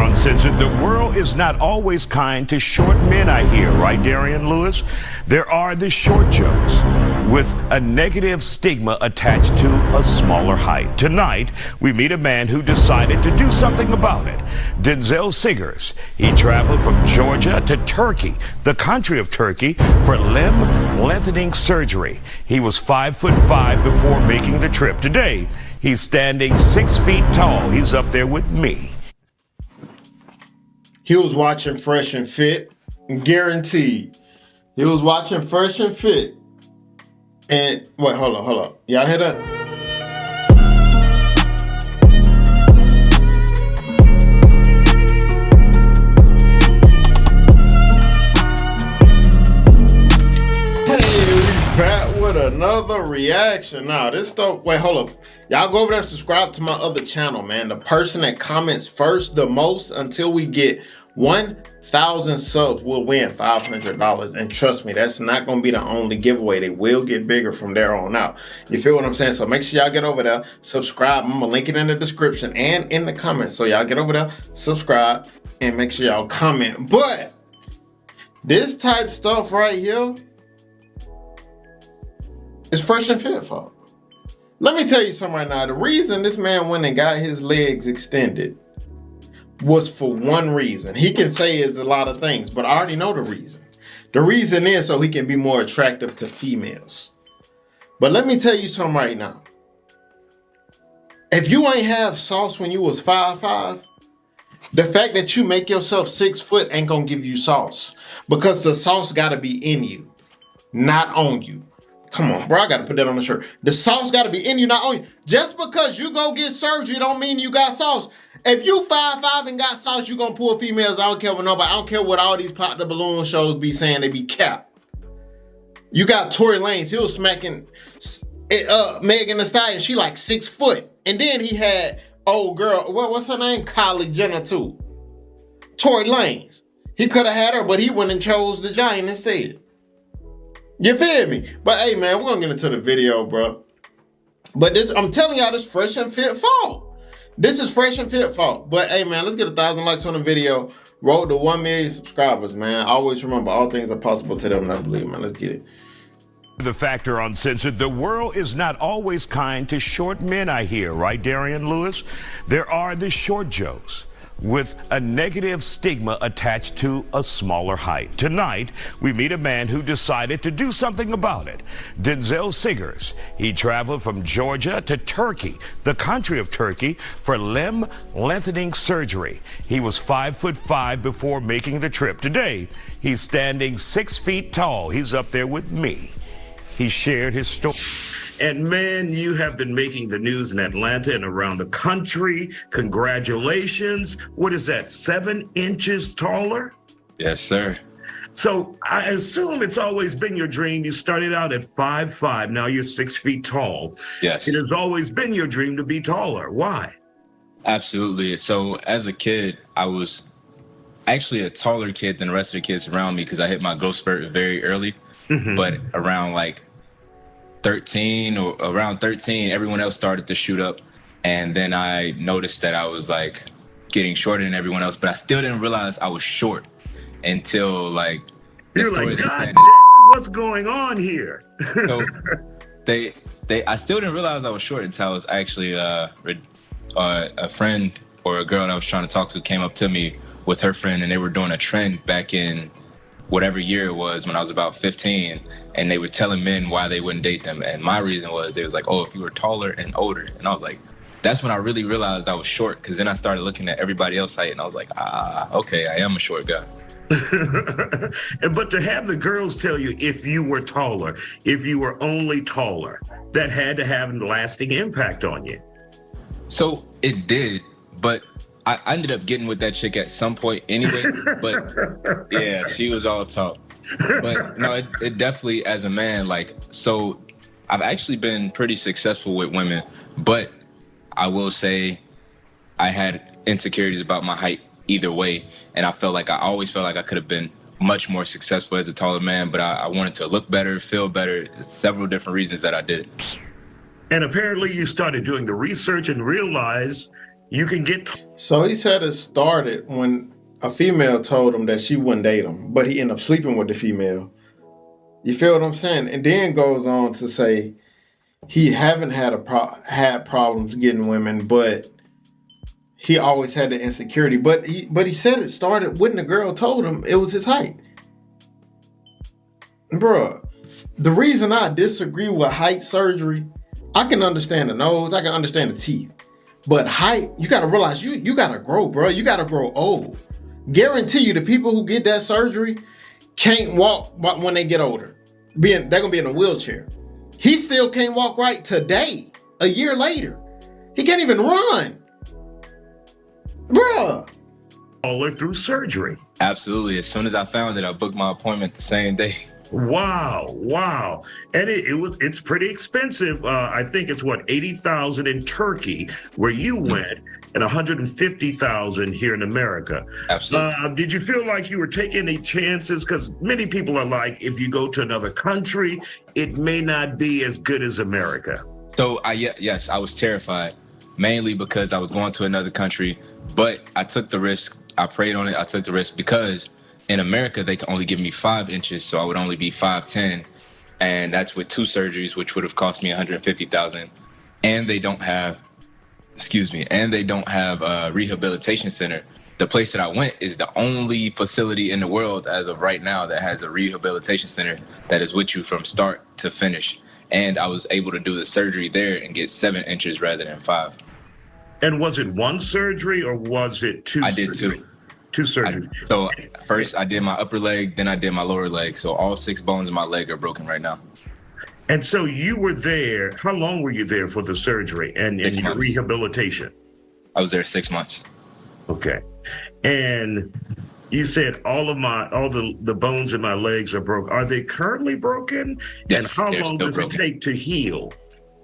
Uncensored, the world is not always kind to short men, I hear, right, Darian Lewis? There are the short jokes with a negative stigma attached to a smaller height. Tonight, we meet a man who decided to do something about it. Denzel Siggers. He traveled from Georgia to Turkey, the country of Turkey, for limb lengthening surgery. He was 5'5" before making the trip. Today, he's standing 6 feet tall. He's up there with me. He was watching Fresh and Fit, guaranteed. He was watching Fresh and Fit. And, wait, hold up. Y'all hear that? Hey, back with another reaction. Now, this stuff, wait, hold up. Y'all go over there and subscribe to my other channel, man. The person that comments first the most until we get 1,000 subs will win $500. And trust me, that's not going to be the only giveaway. They will get bigger from there on out. You feel what I'm saying? So make sure y'all get over there, subscribe. I'm going to link it in the description and in the comments. So y'all get over there, subscribe, and make sure y'all comment. But this type stuff right here is Fresh and Fit fault. Let me tell you something right now. The reason this man went and got his legs extended was for one reason. He can say it's a lot of things, but I already know the reason. The reason is so he can be more attractive to females. But let me tell you something right now. If you ain't have sauce when you was 5'5", the fact that you make yourself 6 foot ain't gonna give you sauce, because the sauce gotta be in you, not on you. Come on, bro, I gotta put that on the shirt. The sauce gotta be in you, not on you. Just because you go get surgery don't mean you got sauce. If you 5'5" and got sauce, you gonna pull females. I don't care what nobody, I don't care what all these pop the balloon shows be saying, they be capped. You got Tory Lanez, he was smacking Megan Thee Stallion, she like 6 foot. And then he had old girl, what's her name? Kylie Jenner too. Tory Lanez. He could have had her, but he went and chose the giant instead. You feel me? But hey, man, we're gonna get into the video, bro. But this, I'm telling y'all, this Fresh and Fit fault. This is Fresh and Fit fault. But hey, man, let's get 1,000 likes on the video. Road to 1 million subscribers, man. Always remember, all things are possible to them that believe, man. Let's get it. The Factor Uncensored, the world is not always kind to short men, I hear, right, Darian Lewis? There are the short jokes with a negative stigma attached to a smaller height. Tonight, we meet a man who decided to do something about it. Denzel Siggers. He traveled from Georgia to Turkey, the country of Turkey, for limb lengthening surgery. He was 5'5" before making the trip. Today, he's standing 6 feet tall. He's up there with me. He shared his story. And man, you have been making the news in Atlanta and around the country. Congratulations. What is that, 7 inches taller? Yes, sir. So I assume it's always been your dream. You started out at 5'5", now you're 6 feet tall. Yes. It has always been your dream to be taller. Why? Absolutely. So as a kid, I was actually a taller kid than the rest of the kids around me because I hit my growth spurt very early. But around like 13 or around 13, everyone else started to shoot up. And then I noticed that I was like getting shorter than everyone else, but I still didn't realize I was short until like, you're like, God, what's going on here? So I still didn't realize I was short until I was actually a friend or a girl that I was trying to talk to came up to me with her friend, and they were doing a trend back in whatever year it was when I was about 15, and they were telling men why they wouldn't date them. And my reason was, they was like, oh, if you were taller and older. And I was like, that's when I really realized I was short, because then I started looking at everybody else's height and I was like, okay, I am a short guy. But to have the girls tell you if you were taller, if you were only taller, that had to have a lasting impact on you. So it did, but I ended up getting with that chick at some point anyway. But yeah, she was all talk. But no, it definitely, as a man, like, so I've actually been pretty successful with women, but I will say I had insecurities about my height either way. And I always felt like I could have been much more successful as a taller man, but I wanted to look better, feel better. Several different reasons that I did it. And apparently you started doing the research and realized You can get So he said it started when a female told him that she wouldn't date him, but he ended up sleeping with the female. You feel what I'm saying? And then goes on to say he haven't had problems getting women, but he always had the insecurity. But he said it started when the girl told him it was his height. Bruh, the reason I disagree with height surgery, I can understand the nose, I can understand the teeth. But height, you gotta realize you gotta grow, bro. You gotta grow old. Guarantee you the people who get that surgery can't walk when they get older. They're gonna be in a wheelchair. He still can't walk right today, a year later. He can't even run. Bruh. taller through surgery. Absolutely. As soon as I found it, I booked my appointment the same day. Wow. And it's pretty expensive. I think it's what, 80,000 in Turkey where you went, and 150,000 here in America. Absolutely. Did you feel like you were taking any chances? Because many people are like, if you go to another country, it may not be as good as America. So yes, I was terrified, mainly because I was going to another country, but I took the risk. I prayed on it. I took the risk because in America, they can only give me 5 inches, so I would only be 5'10", and that's with 2 surgeries, which would have cost me 150,000. And they don't have, a rehabilitation center. The place that I went is the only facility in the world as of right now that has a rehabilitation center that is with you from start to finish. And I was able to do the surgery there and get 7 inches rather than 5. And was it one surgery or was it 2 surgeries? I did 2. 2 surgeries. So first I did my upper leg, then I did my lower leg. So all 6 bones in my leg are broken right now. And so you were there. How long were you there for the surgery and your rehabilitation? I was there 6 months. Okay. And you said all the bones in my legs are broken. Are they currently broken? Yes, and how long does it take to heal?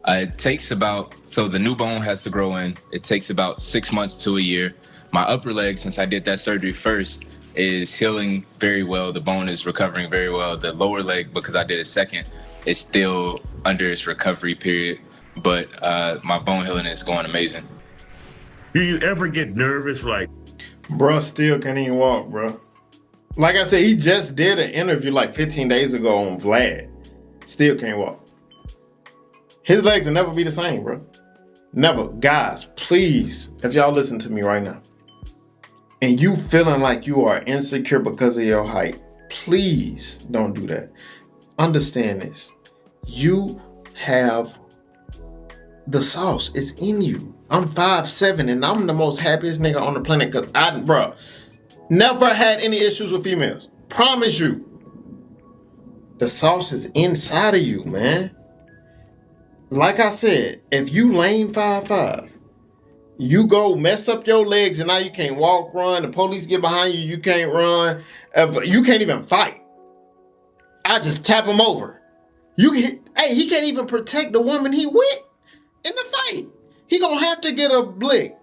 It takes so the new bone has to grow in. It takes about 6 months to a year. My upper leg, since I did that surgery first, is healing very well. The bone is recovering very well. The lower leg, because I did it second, is still under its recovery period. But my bone healing is going amazing. Do you ever get nervous? Like, Bruh still can't even walk, bro. Like I said, he just did an interview like 15 days ago on Vlad. Still can't walk. His legs will never be the same, bro. Never. Guys, please, if y'all listen to me right now, and you feeling like you are insecure because of your height, please don't do that. Understand this. You have the sauce. It's in you. I'm 5'7", and I'm the most happiest nigga on the planet because bro, never had any issues with females. Promise you. The sauce is inside of you, man. Like I said, if you lane 5'5", you go mess up your legs and now you can't walk, run. The police get behind you, you can't run. You can't even fight. I just tap him over. He can't even protect the woman he with in the fight. He gonna have to get a blick.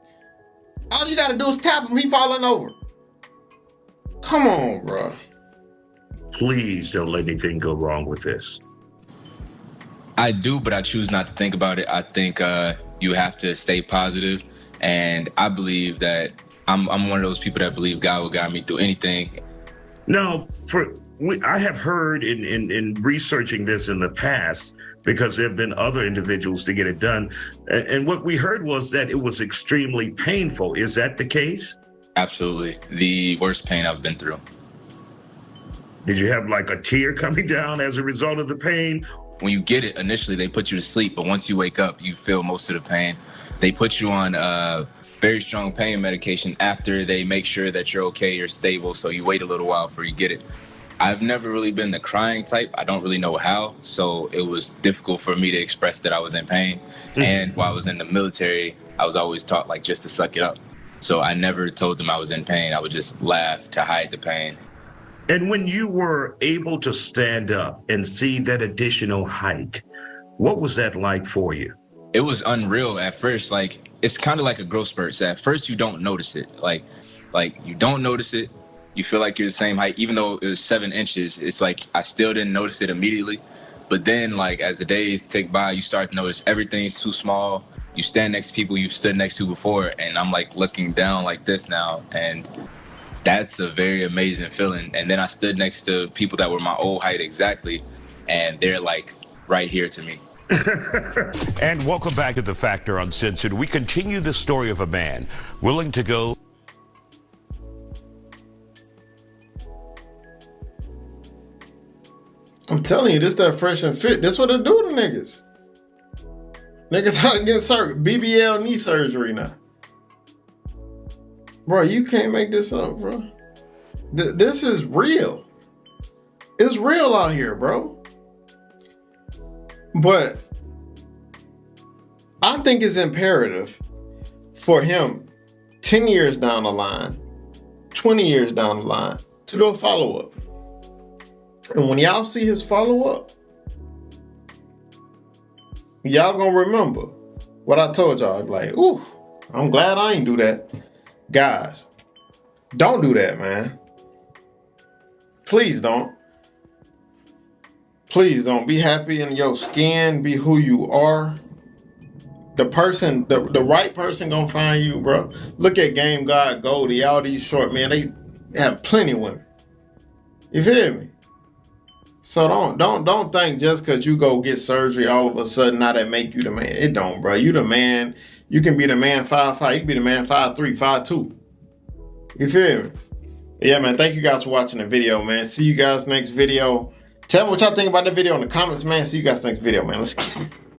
All you gotta do is tap him, he falling over. Come on, bro. please don't let anything go wrong with this. I do, but I choose not to think about it. I think you have to stay positive, and I believe that I'm one of those people that believe God will guide me through anything. Now, I have heard in researching this in the past, because there have been other individuals to get it done, and what we heard was that it was extremely painful. Is that the case? Absolutely. The worst pain I've been through. Did you have like a tear coming down as a result of the pain? When you get it, initially they put you to sleep, but once you wake up, you feel most of the pain. They put you on very strong pain medication after they make sure that you're okay, you're stable, so you wait a little while before you get it. I've never really been the crying type. I don't really know how, so it was difficult for me to express that I was in pain. Mm-hmm. And while I was in the military, I was always taught like just to suck it up. So I never told them I was in pain. I would just laugh to hide the pain. And when you were able to stand up and see that additional height, what was that like for you? It was unreal at first. Like, it's kind of like a growth spurt. So at first you don't notice it. Like you don't notice it. You feel like you're the same height, even though it was 7 inches. It's like I still didn't notice it immediately. But then, like, as the days tick by, you start to notice everything's too small. you stand next to people you've stood next to before, and I'm like looking down like this now, and that's a very amazing feeling. And then I stood next to people that were my old height exactly, and they're like right here to me. And welcome back to The Factor Uncensored. We continue the story of a man willing to go. I'm telling you, this that fresh and fit. This what it do to niggas. Niggas out getting BBL knee surgery now. Bro, you can't make this up, bro. This is real. It's real out here, bro. But I think it's imperative for him 10 years down the line, 20 years down the line, to do a follow-up. And when y'all see his follow-up, y'all gonna remember what I told y'all. Like, ooh, I'm glad I ain't do that. Guys, don't do that, man. Please don't. Please don't. Be happy in your skin. Be who you are. The right person gonna find you, bro. Look at Game God Goldie. All these short men, they have plenty of women. You feel me? So don't think just because you go get surgery all of a sudden now that make you the man. It don't, bro. You the man. You can be the man 5'5". You can be the man 5'3", 5'2". You feel me? Yeah, man. Thank you guys for watching the video, man. See you guys next video. Tell me what y'all think about the video in the comments, man. See you guys next video, man. Let's get it.